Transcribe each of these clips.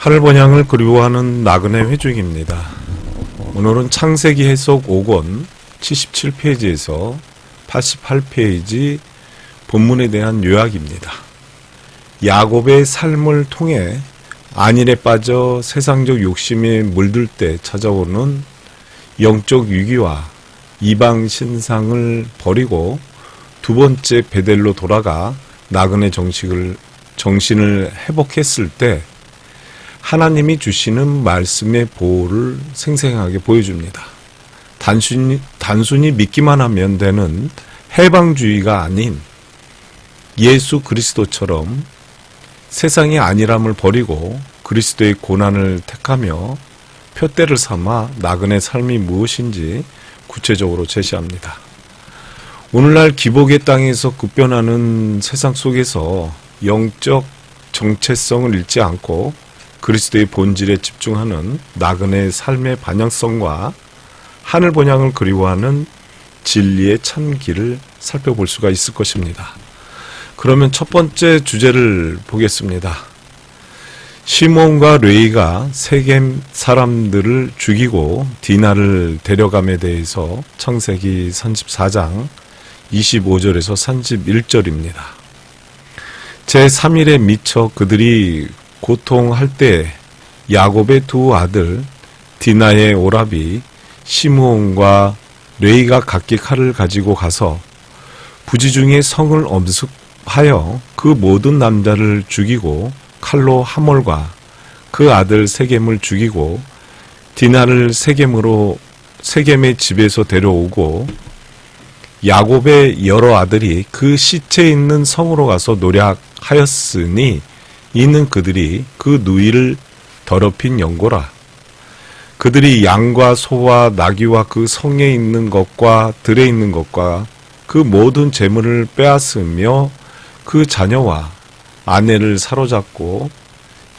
하늘 번향을 그리워하는 나그네 회중입니다. 오늘은 창세기 해석 5권 77페이지에서 88페이지 본문에 대한 요약입니다. 야곱의 삶을 통해 안일에 빠져 세상적 욕심에 물들 때 찾아오는 영적 위기와 이방 신상을 버리고 두 번째 베델로 돌아가 나그네 정신을 회복했을 때 하나님이 주시는 말씀의 보호를 생생하게 보여줍니다. 단순히 믿기만 하면 되는 해방주의가 아닌 예수 그리스도처럼 세상의 안일함을 버리고 그리스도의 고난을 택하며 표대를 삼아 나그네 삶이 무엇인지 구체적으로 제시합니다. 오늘날 기복의 땅에서 급변하는 세상 속에서 영적 정체성을 잃지 않고 그리스도의 본질에 집중하는 나그네의 삶의 반영성과 하늘 번향을 그리워하는 진리의 참 길을 살펴볼 수가 있을 것입니다. 그러면 첫 번째 주제를 보겠습니다. 시몬과 레위가 세겜 사람들을 죽이고 디나를 데려감에 대해서 창세기 34장 25절에서 31절입니다. 제3일에 미쳐 그들이 고통할 때 야곱의 두 아들 디나의 오라비 시므온과 레위가 각기 칼을 가지고 가서 부지중에 성을 엄습하여 그 모든 남자를 죽이고 칼로 하몰과 그 아들 세겜을 죽이고 디나를 세겜의 집에서 데려오고 야곱의 여러 아들이 그 시체 있는 성으로 가서 노략하였으니 이는 그들이 그 누이를 더럽힌 연고라. 그들이 양과 소와 나귀와 그 성에 있는 것과 들에 있는 것과 그 모든 재물을 빼앗으며 그 자녀와 아내를 사로잡고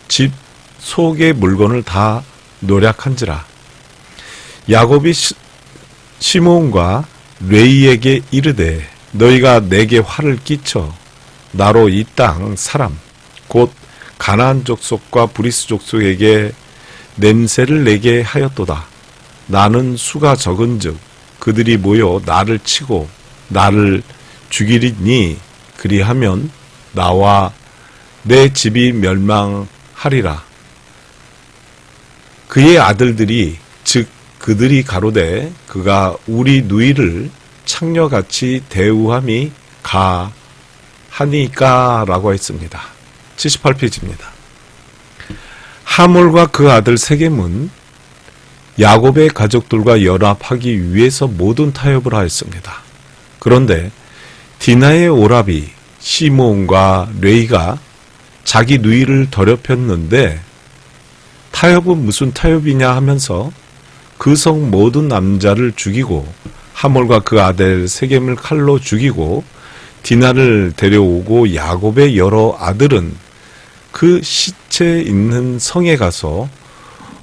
집 속의 물건을 다 노략한지라. 야곱이 시므온과 레위에게 이르되 너희가 내게 화를 끼쳐 나로 이 땅 사람 곧 가나안 족속과 브리스 족속에게 냄새를 내게 하였도다. 나는 수가 적은즉 그들이 모여 나를 치고 나를 죽이리니 그리하면 나와 내 집이 멸망하리라. 그의 아들들이 즉 그들이 가로되 그가 우리 누이를 창녀같이 대우함이 가하니까라고 했습니다. 78페이지입니다. 하몰과 그 아들 세겜은 야곱의 가족들과 연합하기 위해서 모든 타협을 하였습니다. 그런데 디나의 오라비 시므온과 레위가 자기 누이를 더럽혔는데 타협은 무슨 타협이냐 하면서 그 성 모든 남자를 죽이고 하몰과 그 아들 세겜을 칼로 죽이고 디나를 데려오고 야곱의 여러 아들은 그 시체 있는 성에 가서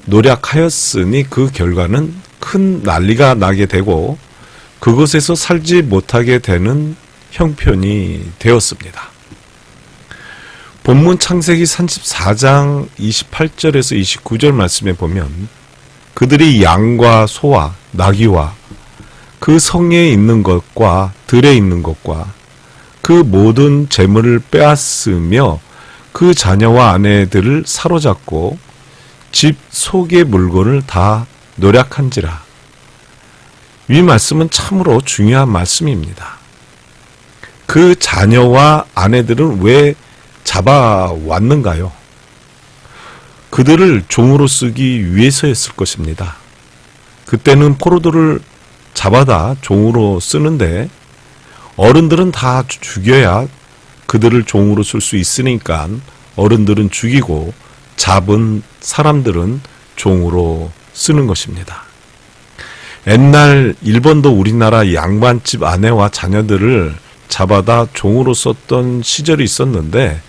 노략하였으니 그 결과는 큰 난리가 나게 되고 그곳에서 살지 못하게 되는 형편이 되었습니다. 본문 창세기 34장 28절에서 29절 말씀에 보면 그들이 양과 소와 나귀와 그 성에 있는 것과 들에 있는 것과 그 모든 재물을 빼앗으며 그 자녀와 아내들을 사로잡고 집 속의 물건을 다 노략한지라. 이 말씀은 참으로 중요한 말씀입니다. 그 자녀와 아내들은 왜 잡아왔는가요? 그들을 종으로 쓰기 위해서였을 것입니다. 그때는 포로들을 잡아다 종으로 쓰는데 어른들은 다 죽여야 그들을 종으로 쓸 수 있으니까 어른들은 죽이고 잡은 사람들은 종으로 쓰는 것입니다. 옛날 일본도 우리나라 양반집 아내와 자녀들을 잡아다 종으로 썼던 시절이 있었는데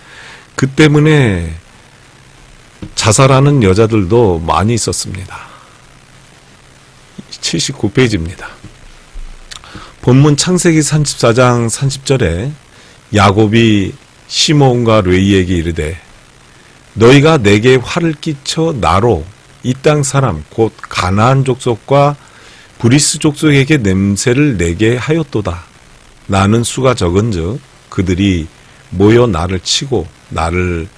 그 때문에 자살하는 여자들도 많이 있었습니다. 79페이지입니다. 본문 창세기 34장 30절에 야곱이 시므온과 레위에게 이르되 너희가 내게 화를 끼쳐 나로 이 땅 사람 곧 가나안 족속과 브리스 족속에게 냄새를 내게 하였도다. 나는 수가 적은즉 그들이 모여 나를 치고 나를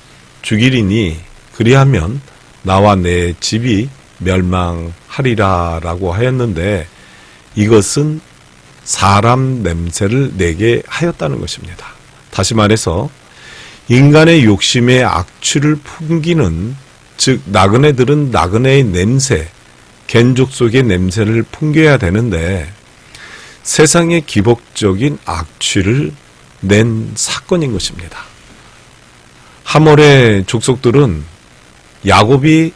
죽이리니 그리하면 나와 내 집이 멸망하리라 라고 하였는데 이것은 사람 냄새를 내게 하였다는 것입니다. 다시 말해서 인간의 욕심의 악취를 풍기는, 즉 나그네들은 나그네의 냄새, 겐족 속의 냄새를 풍겨야 되는데 세상의 기복적인 악취를 낸 사건인 것입니다. 하몰의 족속들은 야곱이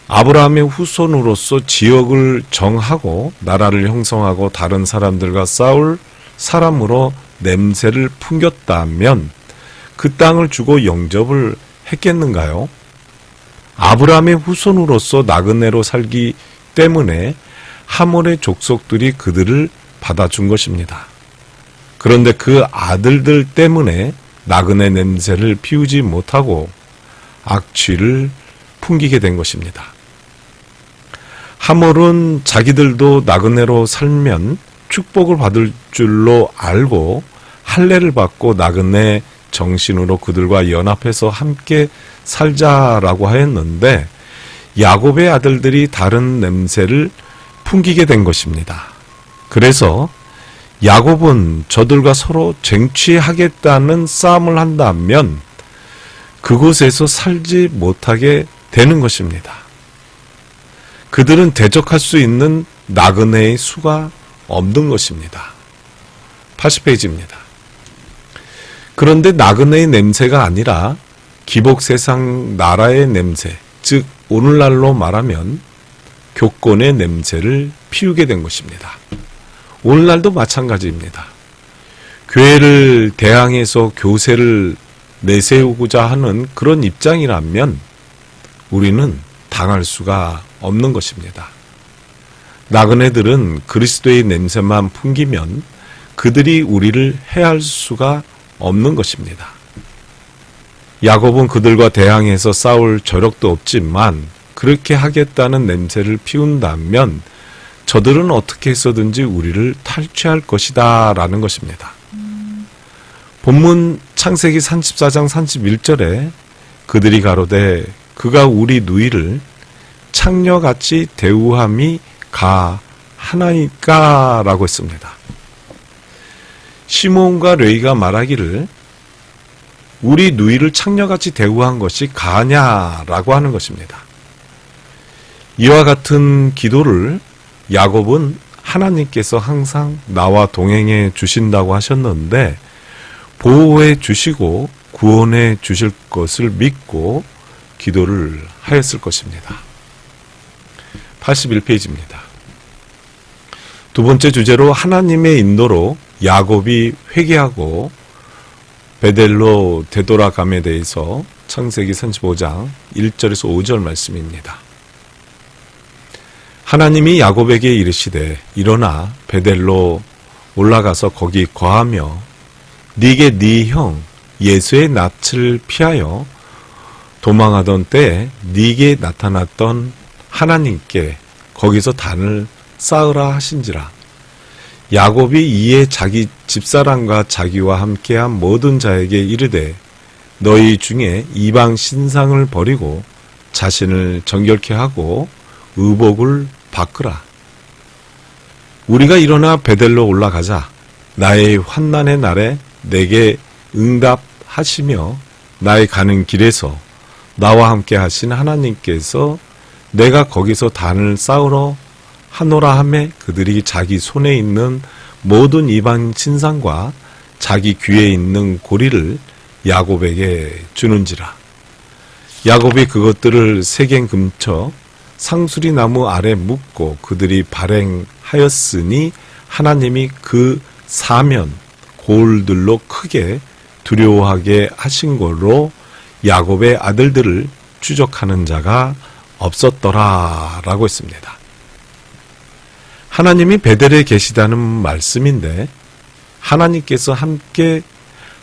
아브라함의 후손으로서 지역을 정하고 나라를 형성하고 다른 사람들과 싸울 사람으로 냄새를 풍겼다면 그 땅을 주고 영접을 했겠는가요? 아브라함의 후손으로서 나그네로 살기 때문에 하몰의 족속들이 그들을 받아준 것입니다. 그런데 그 아들들 때문에 나그네 냄새를 피우지 못하고 악취를 풍기게 된 것입니다. 하몰은 자기들도 나그네로 살면 축복을 받을 줄로 알고 할례를 받고 나그네 정신으로 그들과 연합해서 함께 살자라고 하였는데 야곱의 아들들이 다른 냄새를 풍기게 된 것입니다. 그래서 야곱은 저들과 서로 쟁취하겠다는 싸움을 한다면 그곳에서 살지 못하게 되는 것입니다. 그들은 대적할 수 있는 나그네의 수가 없는 것입니다. 80페이지입니다. 그런데 나그네의 냄새가 아니라 기복세상 나라의 냄새, 즉 오늘날로 말하면 교권의 냄새를 피우게 된 것입니다. 오늘날도 마찬가지입니다. 교회를 대항해서 교세를 내세우고자 하는 그런 입장이라면 우리는 당할 수가 없는 것입니다. 나그네들은 그리스도의 냄새만 풍기면 그들이 우리를 해할 수가 없는 것입니다. 야곱은 그들과 대항해서 싸울 저력도 없지만 그렇게 하겠다는 냄새를 피운다면 저들은 어떻게 해서든지 우리를 탈취할 것이다 라는 것입니다. 본문 창세기 34장 31절에 그들이 가로되 그가 우리 누이를 창녀같이 대우함이 가하나이까 라고 했습니다. 시몬과 레위가 말하기를 우리 누이를 창녀같이 대우한 것이 가하냐라고 하는 것입니다. 이와 같은 기도를 야곱은 하나님께서 항상 나와 동행해 주신다고 하셨는데 보호해 주시고 구원해 주실 것을 믿고 기도를 하였을 것입니다. 81페이지입니다. 두 번째 주제로 하나님의 인도로 야곱이 회개하고 베델로 되돌아감에 대해서 창세기 35장 1절에서 5절 말씀입니다. 하나님이 야곱에게 이르시되 일어나 베델로 올라가서 거기 거하며 네게 네 형 예수의 낯을 피하여 도망하던 때에 네게 나타났던 하나님께 거기서 단을 쌓으라 하신지라. 야곱이 이에 자기 집사람과 자기와 함께한 모든 자에게 이르되 너희 중에 이방 신상을 버리고 자신을 정결케 하고 의복을 바꾸라. 우리가 일어나 베델로 올라가자. 나의 환난의 날에 내게 응답하시며 나의 가는 길에서 나와 함께 하신 하나님께서 내가 거기서 단을 쌓으러 하노라 하매 그들이 자기 손에 있는 모든 이방 신상과 자기 귀에 있는 고리를 야곱에게 주는지라. 야곱이 그것들을 세겐 근처 상수리 나무 아래 묻고 그들이 발행하였으니 하나님이 그 사면 골들로 크게 두려워하게 하신 걸로 야곱의 아들들을 추적하는 자가 없었더라 라고 했습니다. 하나님이 베델에 계시다는 말씀인데 하나님께서 함께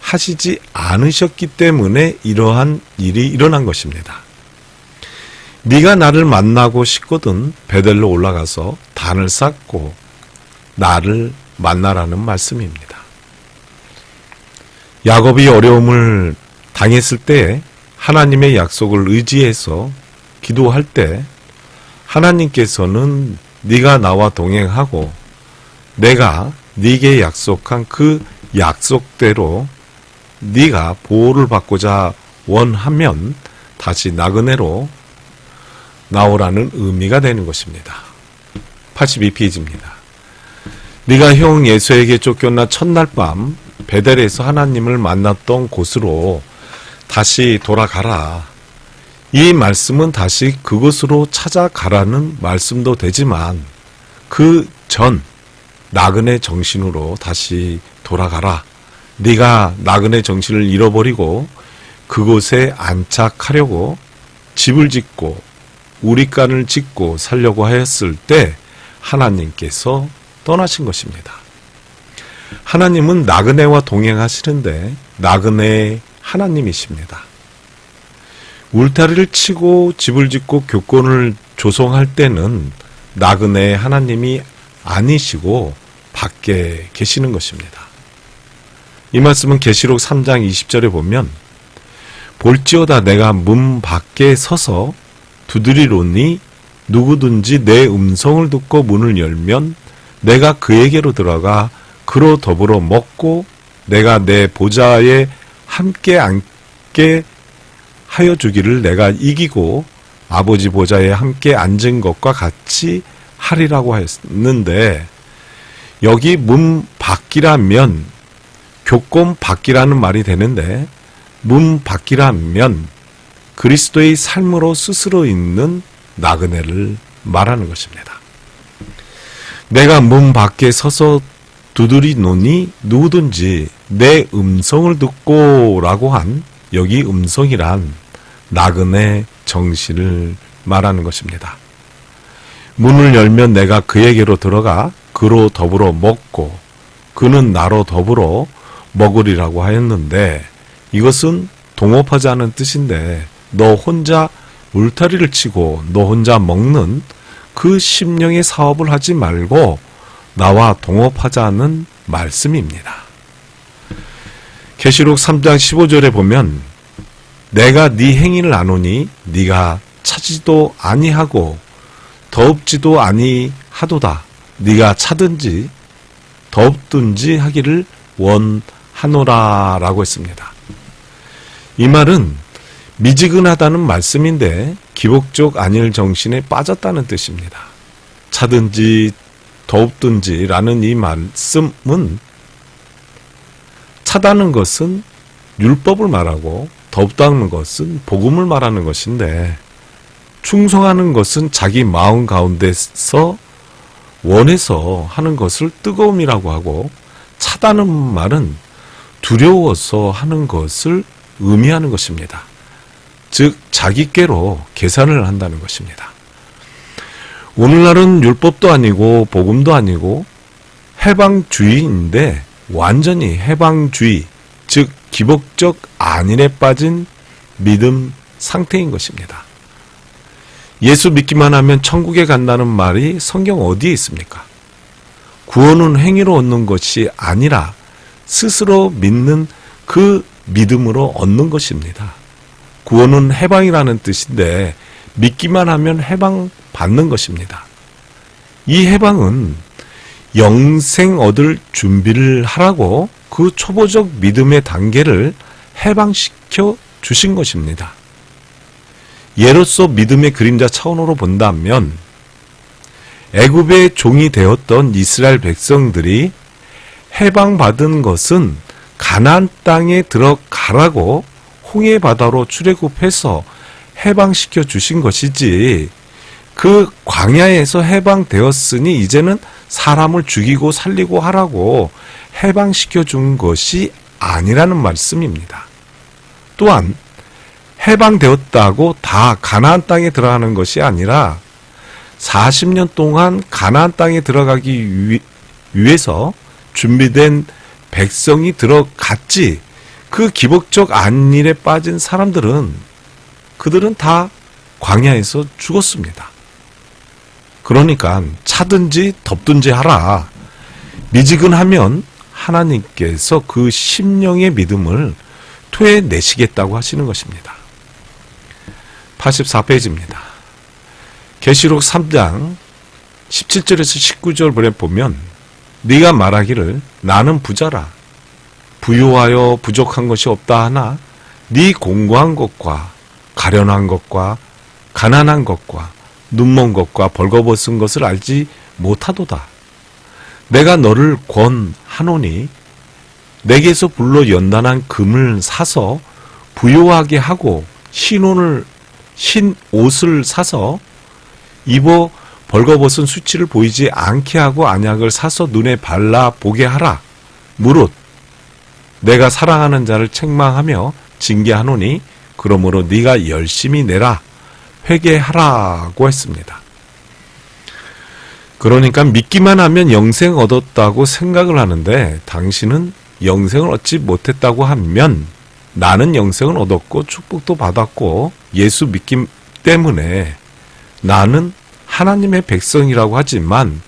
하시지 않으셨기 때문에 이러한 일이 일어난 것입니다. 네가 나를 만나고 싶거든 베델로 올라가서 단을 쌓고 나를 만나라는 말씀입니다. 야곱이 어려움을 당했을 때 하나님의 약속을 의지해서 기도할 때 하나님께서는 네가 나와 동행하고 내가 네게 약속한 그 약속대로 네가 보호를 받고자 원하면 다시 나그네로 나오라는 의미가 되는 것입니다. 82페이지입니다. 네가 형 예수에게 쫓겨나 첫날 밤 베델에서 하나님을 만났던 곳으로 다시 돌아가라. 이 말씀은 다시 그곳으로 찾아가라는 말씀도 되지만 그 전 나그네 정신으로 다시 돌아가라. 네가 나그네 정신을 잃어버리고 그곳에 안착하려고 집을 짓고 우리간을 짓고 살려고 하였을 때 하나님께서 떠나신 것입니다. 하나님은 나그네와 동행하시는데 나그네 하나님이십니다. 울타리를 치고 집을 짓고 교권을 조성할 때는 나그네 하나님이 아니시고 밖에 계시는 것입니다. 이 말씀은 계시록 3장 20절에 보면 볼지어다 내가 문 밖에 서서 두드리노니 누구든지 내 음성을 듣고 문을 열면 내가 그에게로 들어가 그로 더불어 먹고 내가 내 보좌에 함께 앉게 하여 주기를 내가 이기고 아버지 보좌에 함께 앉은 것과 같이 하리라고 했는데 여기 문 밖이라면 교권 밖이라는 말이 되는데 문 밖이라면 그리스도의 삶으로 스스로 있는 나그네를 말하는 것입니다. 내가 문 밖에 서서 두드리노니 누구든지 내 음성을 듣고 라고 한 여기 음성이란 나그네 정신을 말하는 것입니다. 문을 열면 내가 그에게로 들어가 그로 더불어 먹고 그는 나로 더불어 먹으리라고 하였는데 이것은 동업하자는 뜻인데 너 혼자 울타리를 치고 너 혼자 먹는 그 심령의 사업을 하지 말고 나와 동업하자는 말씀입니다. 계시록 3장 15절에 보면 내가 네 행위를 아노니 네가 차지도 아니하고 더웁지도 아니하도다. 네가 차든지 더웁든지 하기를 원하노라 라고 했습니다. 이 말은 미지근하다는 말씀인데 기복적 안일 정신에 빠졌다는 뜻입니다. 차든지 더웁든지 라는 이 말씀은 차다는 것은 율법을 말하고 더웁다는 것은 복음을 말하는 것인데 충성하는 것은 자기 마음 가운데서 원해서 하는 것을 뜨거움이라고 하고 차다는 말은 두려워서 하는 것을 의미하는 것입니다. 즉 자기께로 계산을 한다는 것입니다. 오늘날은 율법도 아니고 복음도 아니고 해방주의인데 완전히 해방주의, 즉 기복적 안일에 빠진 믿음 상태인 것입니다. 예수 믿기만 하면 천국에 간다는 말이 성경 어디에 있습니까? 구원은 행위로 얻는 것이 아니라 스스로 믿는 그 믿음으로 얻는 것입니다. 구원은 해방이라는 뜻인데 믿기만 하면 해방 받는 것입니다. 이 해방은 영생 얻을 준비를 하라고 그 초보적 믿음의 단계를 해방시켜 주신 것입니다. 예로서 믿음의 그림자 차원으로 본다면 애굽의 종이 되었던 이스라엘 백성들이 해방받은 것은 가나안 땅에 들어가라고 홍해 바다로 출애굽해서 해방시켜 주신 것이지 그 광야에서 해방되었으니 이제는 사람을 죽이고 살리고 하라고 해방시켜 준 것이 아니라는 말씀입니다. 또한 해방되었다고 다 가나안 땅에 들어가는 것이 아니라 40년 동안 가나안 땅에 들어가기 위해서 준비된 백성이 들어갔지 그 기복적 안일에 빠진 사람들은 그들은 다 광야에서 죽었습니다. 그러니까 차든지 덥든지 하라. 미지근하면 하나님께서 그 심령의 믿음을 토해내시겠다고 하시는 것입니다. 84페이지입니다. 계시록 3장 17절에서 19절에 보면 네가 말하기를 나는 부자라 부유하여 부족한 것이 없다 하나 네 공고한 것과 가련한 것과 가난한 것과 눈먼 것과 벌거벗은 것을 알지 못하도다. 내가 너를 권하노니 내게서 불로 연단한 금을 사서 부요하게 하고 흰 옷을 사서 입어 벌거벗은 수치를 보이지 않게 하고 안약을 사서 눈에 발라 보게 하라. 무릇 내가 사랑하는 자를 책망하며 징계하노니 그러므로 네가 열심히 내라 회개하라고 했습니다. 그러니까 믿기만 하면 영생 얻었다고 생각을 하는데 당신은 영생을 얻지 못했다고 하면 나는 영생을 얻었고 축복도 받았고 예수 믿기 때문에 나는 하나님의 백성이라고 하지만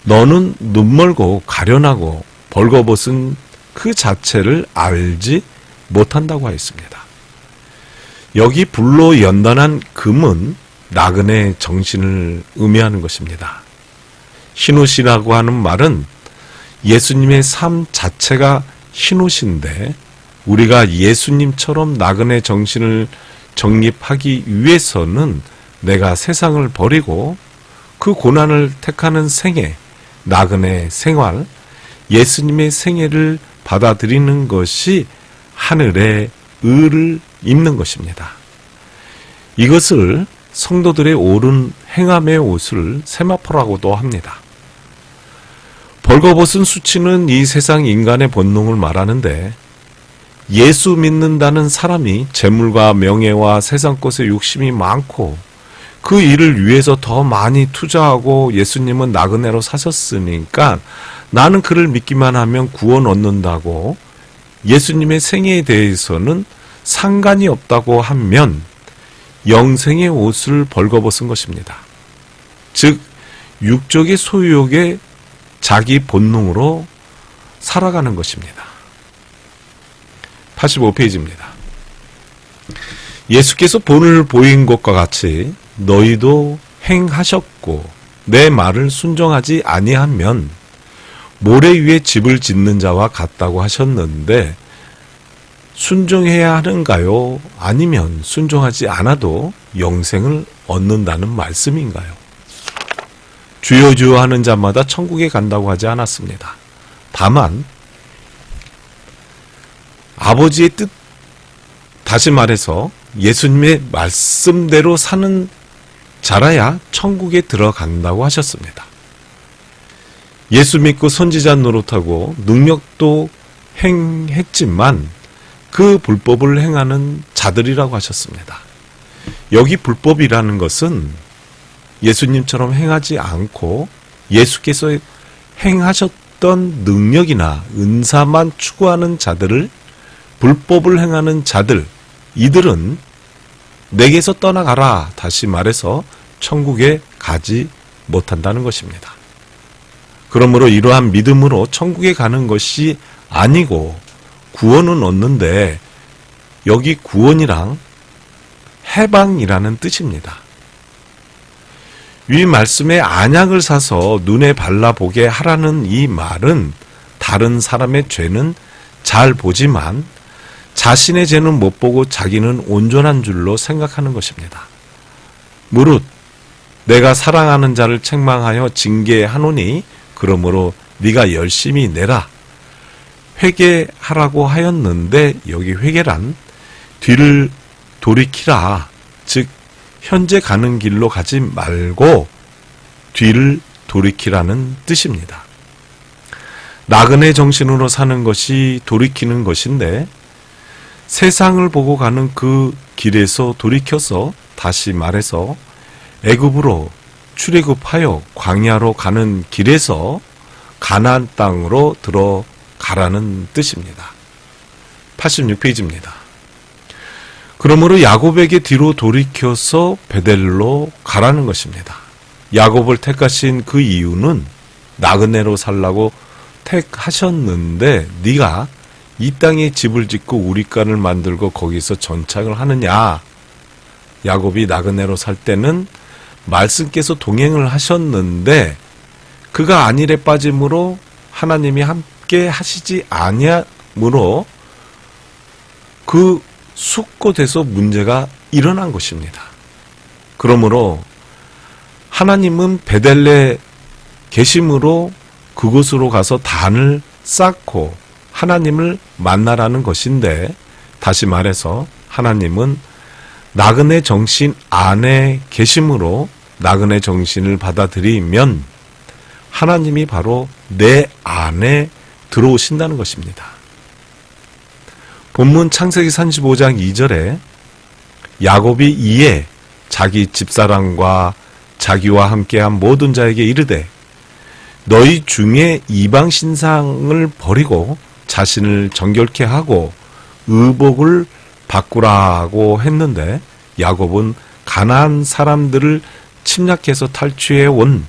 너는 눈멀고 가련하고 벌거벗은 그 자체를 알지 못한다고 하였습니다. 여기 불로 연단한 금은 나그네 정신을 의미하는 것입니다. 흰옷이라고 하는 말은 예수님의 삶 자체가 흰옷인데 우리가 예수님처럼 나그네 정신을 정립하기 위해서는 내가 세상을 버리고 그 고난을 택하는 생애, 나그네 생활, 예수님의 생애를 받아들이는 것이 하늘의 의를 입는 것입니다. 이것을 성도들의 옳은 행함의 옷을 세마포라고도 합니다. 벌거벗은 수치는 이 세상 인간의 본능을 말하는데 예수 믿는다는 사람이 재물과 명예와 세상 것에 욕심이 많고 그 일을 위해서 더 많이 투자하고 예수님은 나그네로 사셨으니까 나는 그를 믿기만 하면 구원 얻는다고 예수님의 생애에 대해서는 상관이 없다고 하면 영생의 옷을 벌거벗은 것입니다. 즉 육적의 소유욕에 자기 본능으로 살아가는 것입니다. 85페이지입니다. 예수께서 본을 보인 것과 같이 너희도 행하셨고 내 말을 순종하지 아니하면 모래 위에 집을 짓는 자와 같다고 하셨는데 순종해야 하는가요? 아니면 순종하지 않아도 영생을 얻는다는 말씀인가요? 주여 주여 하는 자마다 천국에 간다고 하지 않았습니다. 다만 아버지의 뜻, 다시 말해서 예수님의 말씀대로 사는 자라야 천국에 들어간다고 하셨습니다. 예수 믿고 선지자 노릇하고 능력도 행했지만 그 불법을 행하는 자들이라고 하셨습니다. 여기 불법이라는 것은 예수님처럼 행하지 않고 예수께서 행하셨던 능력이나 은사만 추구하는 자들을 불법을 행하는 자들, 이들은 내게서 떠나가라. 다시 말해서 천국에 가지 못한다는 것입니다. 그러므로 이러한 믿음으로 천국에 가는 것이 아니고 구원은 얻는데 여기 구원이랑 해방이라는 뜻입니다. 위 말씀에 안약을 사서 눈에 발라보게 하라는 이 말은 다른 사람의 죄는 잘 보지만 자신의 죄는 못 보고 자기는 온전한 줄로 생각하는 것입니다. 무릇 내가 사랑하는 자를 책망하여 징계하노니 그러므로 네가 열심히 내라. 회개하라고 하였는데 여기 회개란 뒤를 돌이키라. 즉 현재 가는 길로 가지 말고 뒤를 돌이키라는 뜻입니다. 나그네 정신으로 사는 것이 돌이키는 것인데 세상을 보고 가는 그 길에서 돌이켜서 다시 말해서 애굽으로 출애굽하여 광야로 가는 길에서 가나안 땅으로 들어가라는 뜻입니다. 86페이지입니다. 그러므로 야곱에게 뒤로 돌이켜서 베델로 가라는 것입니다. 야곱을 택하신 그 이유는 나그네로 살라고 택하셨는데 네가 이 땅에 집을 짓고 우리간을 만들고 거기서 전착을 하느냐. 야곱이 나그네로 살 때는 말씀께서 동행을 하셨는데 그가 안일에 빠짐으로 하나님이 함께 하시지 아니함으로 그 숙곳에서 문제가 일어난 것입니다. 그러므로 하나님은 베델레 계심으로 그곳으로 가서 단을 쌓고 하나님을 만나라는 것인데, 다시 말해서 하나님은 나그네 정신 안에 계심으로 나그네 정신을 받아들이면 하나님이 바로 내 안에 들어오신다는 것입니다. 본문 창세기 35장 2절에 야곱이 이에 자기 집사람과 자기와 함께한 모든 자에게 이르되 너희 중에 이방 신상을 버리고 자신을 정결케 하고 의복을 바꾸라고 했는데, 야곱은 가나안 사람들을 침략해서 탈취해 온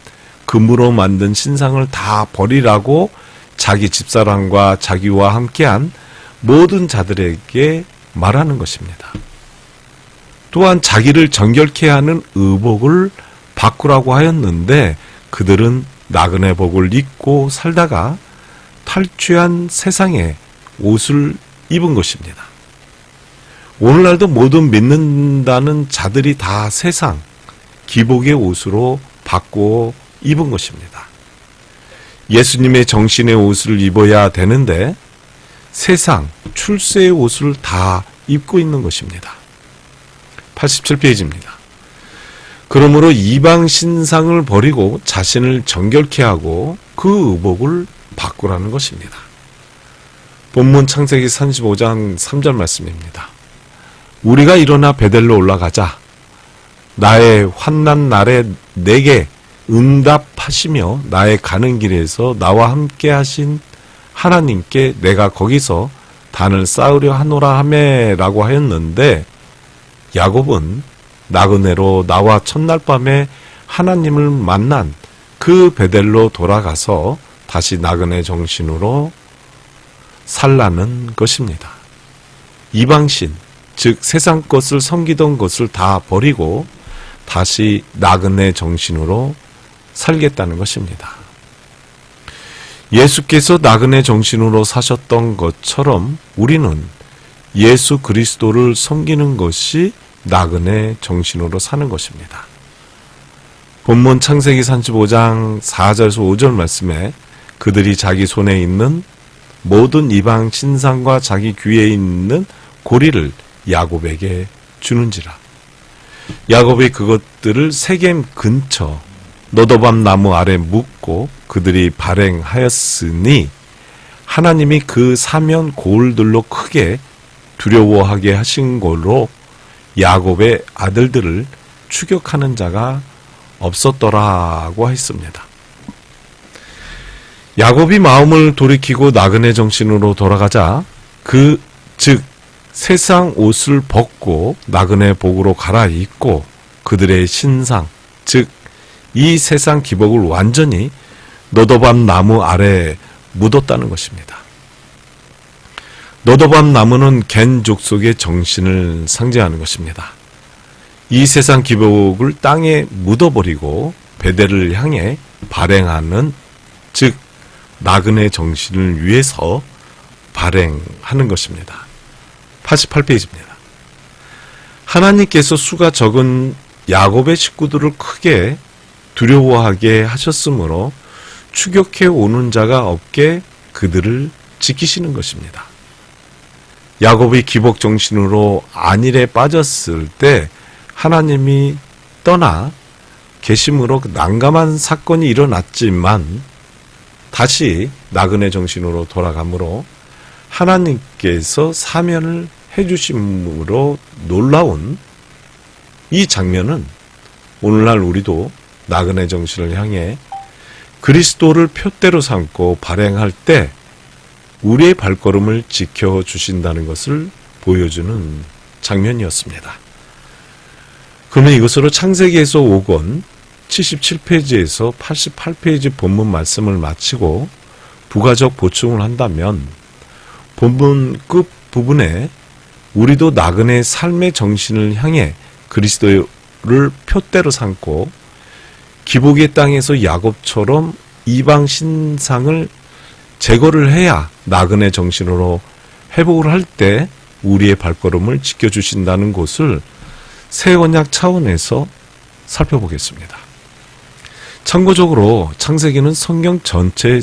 금으로 만든 신상을 다 버리라고 자기 집사람과 자기와 함께한 모든 자들에게 말하는 것입니다. 또한 자기를 정결케 하는 의복을 바꾸라고 하였는데 그들은 나그네복을 입고 살다가 탈취한 세상의 옷을 입은 것입니다. 오늘날도 모든 믿는다는 자들이 다 세상, 기복의 옷으로 바꾸어 입은 것입니다. 예수님의 정신의 옷을 입어야 되는데 세상, 출세의 옷을 다 입고 있는 것입니다. 87페이지입니다. 그러므로 이방 신상을 버리고 자신을 정결케 하고 그 의복을 바꾸라는 것입니다. 본문 창세기 35장 3절 말씀입니다. 우리가 일어나 베델로 올라가자. 나의 환난 날에 내게 응답하시며 나의 가는 길에서 나와 함께 하신 하나님께 내가 거기서 단을 쌓으려 하노라 하매라고 하였는데, 야곱은 나그네로 나와 첫날 밤에 하나님을 만난 그 베델로 돌아가서 다시 나그네 정신으로 살라는 것입니다. 이방신, 즉 세상 것을 섬기던 것을 다 버리고 다시 나그네 정신으로 살겠다는 것입니다. 예수께서 나그네 정신으로 사셨던 것처럼 우리는 예수 그리스도를 섬기는 것이 나그네 정신으로 사는 것입니다. 본문 창세기 35장 4절에서 5절 말씀에 그들이 자기 손에 있는 모든 이방 신상과 자기 귀에 있는 고리를 야곱에게 주는지라. 야곱이 그것들을 세겜 근처 너더밤 나무 아래 묻고 그들이 발행하였으니 하나님이 그 사면 고울들로 크게 두려워하게 하신 걸로 야곱의 아들들을 추격하는 자가 없었더라고 했습니다. 야곱이 마음을 돌이키고 나그네 정신으로 돌아가자 즉 세상 옷을 벗고 나그네 복으로 갈아입고 그들의 신상, 즉 이 세상 기복을 완전히 너더밤 나무 아래에 묻었다는 것입니다. 너더밤 나무는 겐 족속의 정신을 상징하는 것입니다. 이 세상 기복을 땅에 묻어버리고 베델을 향해 발행하는, 즉 나그네 정신을 위해서 발행하는 것입니다. 88페이지입니다. 하나님께서 수가 적은 야곱의 식구들을 크게 두려워하게 하셨으므로 추격해 오는 자가 없게 그들을 지키시는 것입니다. 야곱이 기복 정신으로 안일에 빠졌을 때 하나님이 떠나 계심으로 난감한 사건이 일어났지만 다시 나그네 정신으로 돌아가므로 하나님께서 사면을 해주심으로 놀라운 이 장면은 오늘날 우리도 나그네 정신을 향해 그리스도를 표대로 삼고 발행할 때 우리의 발걸음을 지켜주신다는 것을 보여주는 장면이었습니다. 그러면 이것으로 창세기에서 5권 77페이지에서 88페이지 본문 말씀을 마치고 부가적 보충을 한다면 본문 끝 부분에 우리도 나그네 삶의 정신을 향해 그리스도를 표대로 삼고 기복의 땅에서 야곱처럼 이방 신상을 제거를 해야 나그네 정신으로 회복을 할 때 우리의 발걸음을 지켜주신다는 것을 새 언약 차원에서 살펴보겠습니다. 참고적으로 창세기는 성경 전체의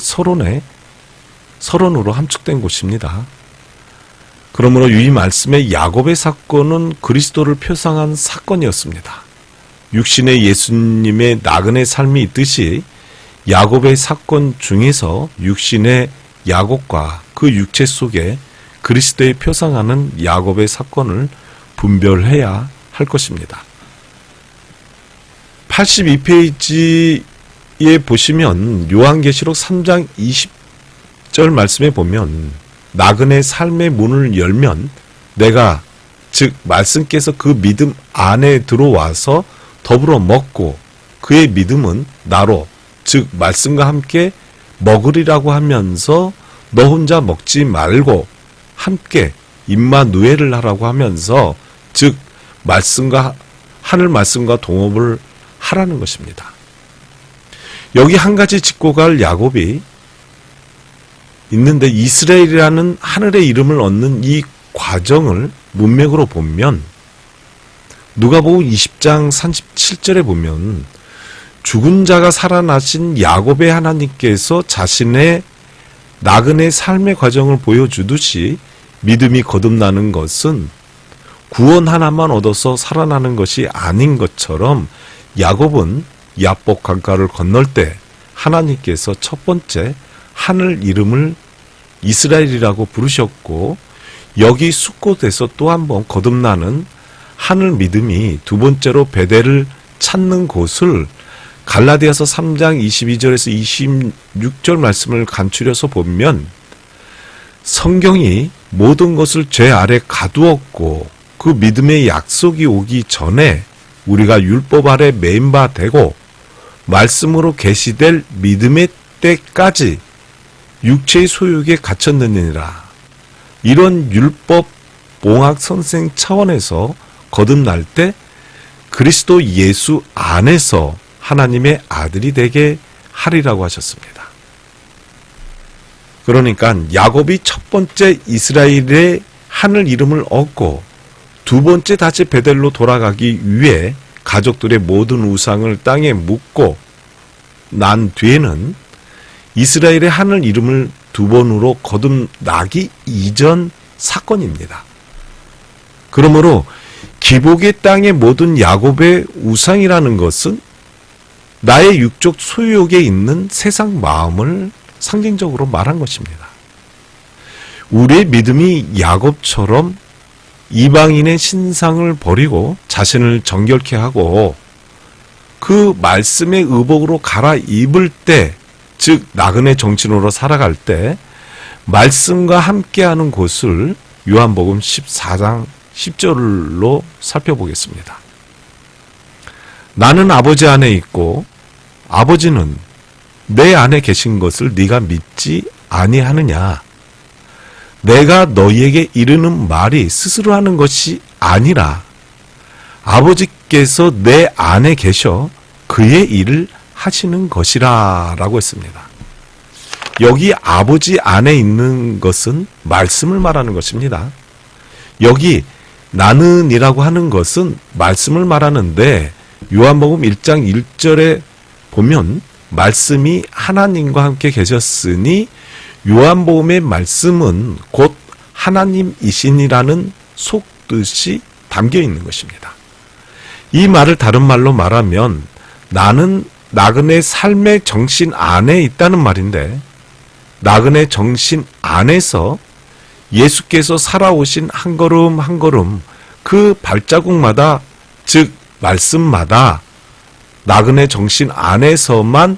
서론으로 함축된 곳입니다. 그러므로 이 말씀의 야곱의 사건은 그리스도를 표상한 사건이었습니다. 육신의 예수님의 나그네 삶이 있듯이 야곱의 사건 중에서 육신의 야곱과 그 육체 속에 그리스도의 표상하는 야곱의 사건을 분별해야 할 것입니다. 82페이지에 보시면 요한계시록 3장 20절 말씀에 보면 나그네 삶의 문을 열면 내가 즉 말씀께서 그 믿음 안에 들어와서 더불어 먹고 그의 믿음은 나로 즉 말씀과 함께 먹으리라고 하면서 너 혼자 먹지 말고 함께 임마누엘을 하라고 하면서 즉 말씀과 하늘 말씀과 동업을 하라는 것입니다. 여기 한 가지 짚고 갈 야곱이 있는데 이스라엘이라는 하늘의 이름을 얻는 이 과정을 문맥으로 보면 누가복음 20장 37절에 보면 죽은 자가 살아나신 야곱의 하나님께서 자신의 나그네 삶의 과정을 보여주듯이 믿음이 거듭나는 것은 구원 하나만 얻어서 살아나는 것이 아닌 것처럼 야곱은 야복 강가를 건널 때 하나님께서 첫 번째 하늘 이름을 이스라엘이라고 부르셨고 여기 숫곳에서 또 한 번 거듭나는 하늘 믿음이 두 번째로 베델을 찾는 곳을 갈라디아서 3장 22절에서 26절 말씀을 간추려서 보면 성경이 모든 것을 죄 아래 가두었고 그 믿음의 약속이 오기 전에 우리가 율법 아래 매인 바 되고 말씀으로 계시될 믿음의 때까지 육체의 소욕에 갇혔느니라. 이런 율법 봉학 선생 차원에서 거듭날 때 그리스도 예수 안에서 하나님의 아들이 되게 하리라고 하셨습니다. 그러니까 야곱이 첫 번째 이스라엘의 하늘 이름을 얻고 두 번째 다시 베델로 돌아가기 위해 가족들의 모든 우상을 땅에 묻고 난 뒤에는 이스라엘의 하늘 이름을 두 번으로 거듭나기 이전 사건입니다. 그러므로 기복의 땅의 모든 야곱의 우상이라는 것은 나의 육적 소유욕에 있는 세상 마음을 상징적으로 말한 것입니다. 우리의 믿음이 야곱처럼 이방인의 신상을 버리고 자신을 정결케 하고 그 말씀의 의복으로 갈아입을 때, 즉 나그네 정신으로 살아갈 때 말씀과 함께하는 곳을 요한복음 14장 10절로 살펴보겠습니다. 나는 아버지 안에 있고 아버지는 내 안에 계신 것을 네가 믿지 아니하느냐. 내가 너희에게 이르는 말이 스스로 하는 것이 아니라 아버지께서 내 안에 계셔 그의 일을 하시는 것이라 라고 했습니다. 여기 아버지 안에 있는 것은 말씀을 말하는 것입니다. 여기 나는이라고 하는 것은 말씀을 말하는데 요한복음 1장 1절에 보면 말씀이 하나님과 함께 계셨으니 요한복음의 말씀은 곧 하나님이시니라는 속뜻이 담겨 있는 것입니다. 이 말을 다른 말로 말하면 나는 나그네 삶의 정신 안에 있다는 말인데 나그네 정신 안에서 예수께서 살아오신 한 걸음 한 걸음 그 발자국마다 즉 말씀마다 나그네 정신 안에서만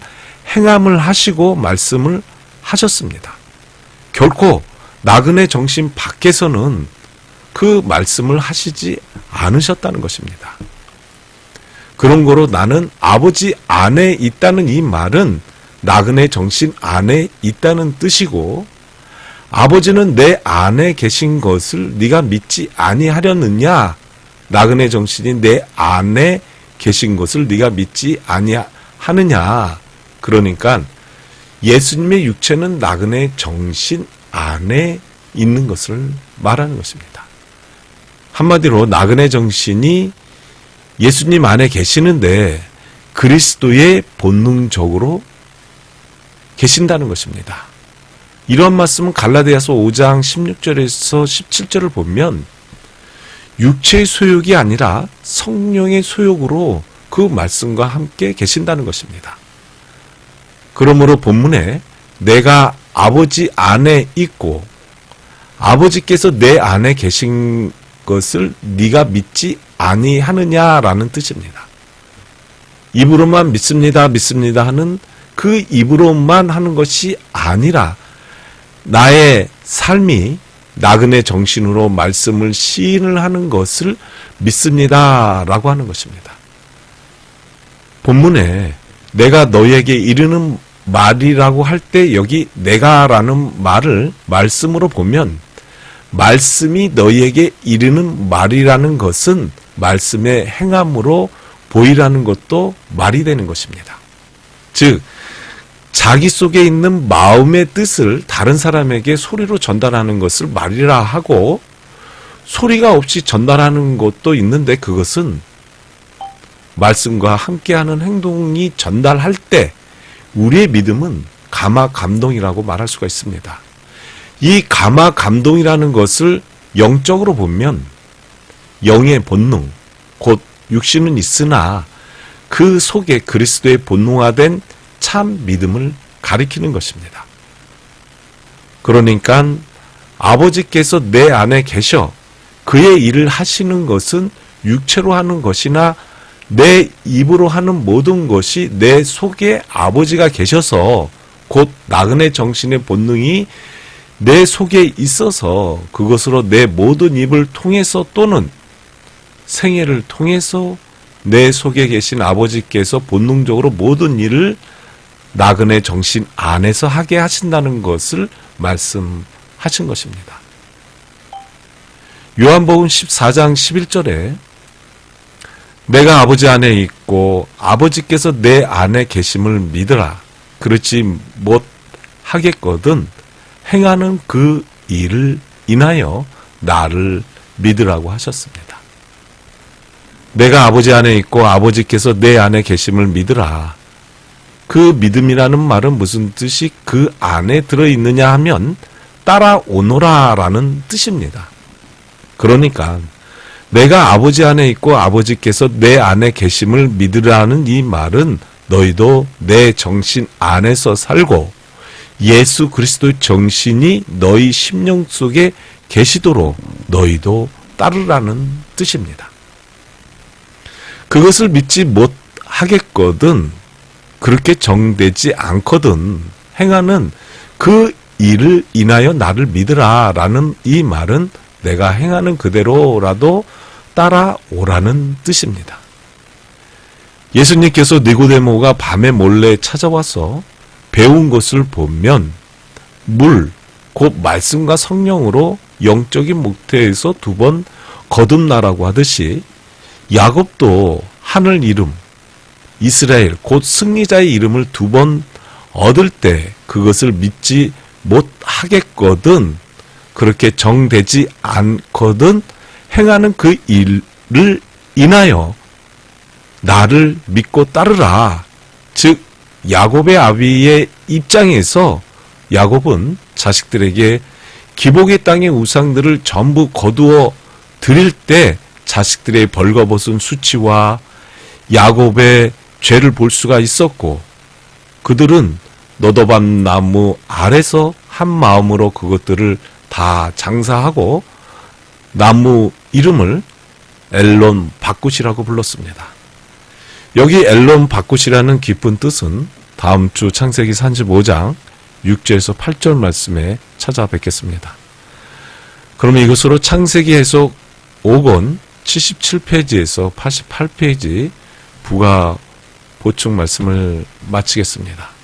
행함을 하시고 말씀을 하셨습니다. 결코 나그네 정신 밖에서는 그 말씀을 하시지 않으셨다는 것입니다. 그런 거로 나는 아버지 안에 있다는 이 말은 나그네 정신 안에 있다는 뜻이고, 아버지는 내 안에 계신 것을 네가 믿지 아니하려느냐? 나그네 정신이 내 안에 계신 것을 네가 믿지 아니하느냐? 그러니까 예수님의 육체는 나그네 정신 안에 있는 것을 말하는 것입니다. 한마디로 나그네 정신이 예수님 안에 계시는데 그리스도의 본능적으로 계신다는 것입니다. 이런 말씀은 갈라디아서 5장 16절에서 17절을 보면 육체의 소욕이 아니라 성령의 소욕으로 그 말씀과 함께 계신다는 것입니다. 그러므로 본문에 내가 아버지 안에 있고 아버지께서 내 안에 계신 것을 네가 믿지 아니하느냐라는 뜻입니다. 입으로만 믿습니다, 믿습니다 하는 그 입으로만 하는 것이 아니라 나의 삶이 나그네 정신으로 말씀을 시인을 하는 것을 믿습니다라고 하는 것입니다. 본문에 내가 너에게 이르는 말이라고 할 때 여기 내가라는 말을 말씀으로 보면 말씀이 너희에게 이르는 말이라는 것은 말씀의 행함으로 보이라는 것도 말이 되는 것입니다. 즉 자기 속에 있는 마음의 뜻을 다른 사람에게 소리로 전달하는 것을 말이라 하고, 소리가 없이 전달하는 것도 있는데 그것은 말씀과 함께하는 행동이 전달할 때 우리의 믿음은 감화 감동이라고 말할 수가 있습니다. 이 감화 감동이라는 것을 영적으로 보면 영의 본능, 곧 육신은 있으나 그 속에 그리스도의 본능화된 참 믿음을 가리키는 것입니다. 그러니까 아버지께서 내 안에 계셔 그의 일을 하시는 것은 육체로 하는 것이나 내 입으로 하는 모든 것이 내 속에 아버지가 계셔서 곧 나그네 정신의 본능이 내 속에 있어서 그것으로 내 모든 입을 통해서 또는 생애를 통해서 내 속에 계신 아버지께서 본능적으로 모든 일을 나그네 정신 안에서 하게 하신다는 것을 말씀하신 것입니다. 요한복음 14장 11절에 내가 아버지 안에 있고 아버지께서 내 안에 계심을 믿으라. 그렇지 못하겠거든 행하는 그 일을 인하여 나를 믿으라고 하셨습니다. 내가 아버지 안에 있고 아버지께서 내 안에 계심을 믿으라. 그 믿음이라는 말은 무슨 뜻이 그 안에 들어있느냐 하면 따라오너라 라는 뜻입니다. 그러니까 내가 아버지 안에 있고 아버지께서 내 안에 계심을 믿으라는 이 말은 너희도 내 정신 안에서 살고 예수 그리스도의 정신이 너희 심령 속에 계시도록 너희도 따르라는 뜻입니다. 그것을 믿지 못하겠거든 그렇게 정되지 않거든 행하는 그 일을 인하여 나를 믿으라 라는 이 말은 내가 행하는 그대로라도 따라오라는 뜻입니다. 예수님께서 니고데모가 밤에 몰래 찾아와서 배운 것을 보면 물, 곧 말씀과 성령으로 영적인 목태에서 2번 거듭나라고 하듯이 야곱도 하늘 이름, 이스라엘, 곧 승리자의 이름을 2번 얻을 때 그것을 믿지 못하겠거든 그렇게 정되지 않거든 행하는 그 일을 인하여 나를 믿고 따르라. 즉 야곱의 아비의 입장에서 야곱은 자식들에게 기복의 땅의 우상들을 전부 거두어 드릴 때 자식들의 벌거벗은 수치와 야곱의 죄를 볼 수가 있었고 그들은 너도밤 나무 아래서 한 마음으로 그것들을 다 장사하고 나무 이름을 엘론 바굿이라고 불렀습니다. 여기 엘론 바굿이라는 깊은 뜻은 다음 주 창세기 35장 6절에서 8절 말씀에 찾아뵙겠습니다. 그러면 이것으로 창세기 해석 5권 77페이지에서 88페이지 부가 보충 말씀을 마치겠습니다.